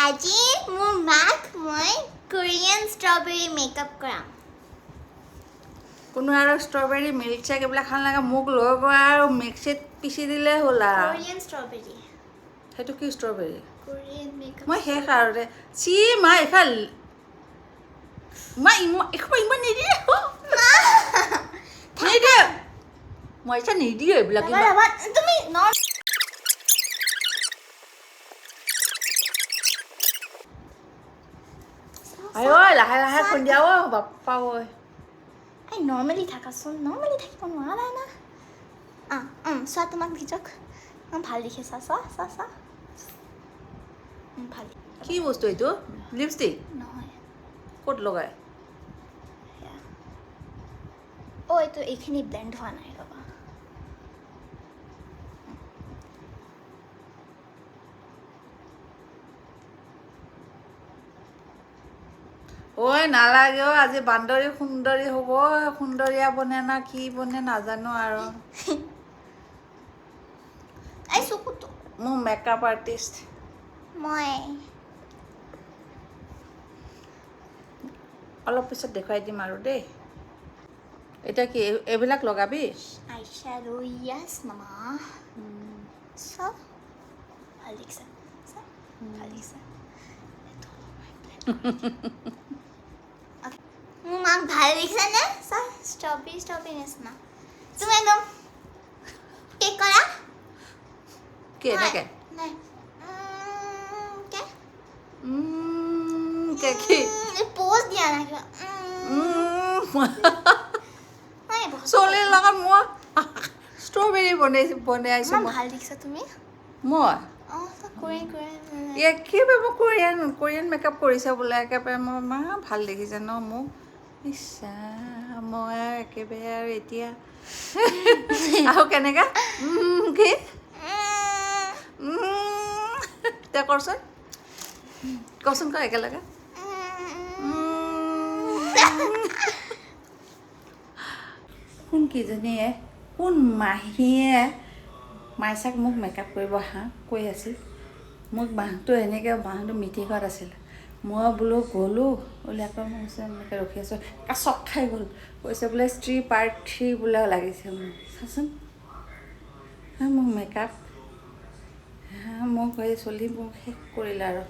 আজি মোৰ মাক মই কোৰিয়ান ষ্ট্ৰবেৰী মেকআপ কৰাম কোনো আৰু ষ্ট্ৰবেৰী মিল্কশ্বেক এইবিলাক খাল নালাগে মোক লৈ গৈ আৰু মিক্সিত পিচি দিলে হ'ল আৰু কোৰিয়ান ষ্ট্ৰবেৰী সেইটো কি ষ্ট্ৰবেৰী কোৰিয়ান মেকআপ মই শেষ আৰু দে চি মা এইফাল মা ইমান নিদিয়ে নিদিয়ে মই এতিয়া নিদিয়ে এইবিলাক তুমি আই ঐ লাহে লাহে খুন্দিয়া ঐ বাপ্পা ঐ নৰ্মেলি থাকাচোন নৰ্মেলি থাকিব নোৱাৰা না চোৱা তোমাক ভিজক ভাল দেখিছা চোৱা চোৱা চোৱা ভাল কি বস্তু এইটো লিপষ্টিক নহয় ক'ত লগাই এইটো এইখিনি ব্লেণ্ড হোৱা নাই ৰ'বা ঐ নালাগে অ' আজি বান্দৰী সুন্দৰী হ'ব সুন্দৰীয়া বনে না কি বনে নাজানো আৰু চকুটো মোৰ মেকআপ আৰ্টিষ্ট মই অলপ পিছত দেখুৱাই দিম আৰু দেই এতিয়া কি এইবিলাক লগাবি আইশ্যাডো ইয়াস মামা চব ভাল দেখিছা ভাল দেখিছা মোৰ মাক ভাল দেখিছা নে চা ষ্ট্ৰবেৰী নিচিনা তুমি একদম কেক কৰা কি এনেকে নাই কি পোজ দিয়া নাই কিবা চলিৰ লগত মই ষ্ট্ৰবেৰী বনাইছোঁ ভাল দেখিছা তুমি মই কোৰিয়ান একেবাৰে মই কোৰিয়ান মেকআপ কৰিছে বোলে একেবাৰে মই মা ভাল দেখিছে ন মোক ইচ্ছা মই আৰু একেবাৰে আৰু এতিয়া আৰু কেনেকৈ কি এতিয়া কৰচোন কচোন ক একেলগে কোন কিজনীয়ে কোন মাহীয়ে মাইচাক মোক মেকআপ কৰিব কৈ আছিল মোক মাহটো এনেকৈ মাহটো মিটিঙত আছিলে মই বোলো গ'লোঁ বোলে আকৌ মই এনেকৈ ৰখি আছোঁ চক খাই গ'ল কৈছে বোলে স্ত্ৰী পাৰ্ট 3 বোলে লাগিছে মোক চাচোন মোক মেকআপ মোক এই চলি মোক শেষ কৰিলে আৰু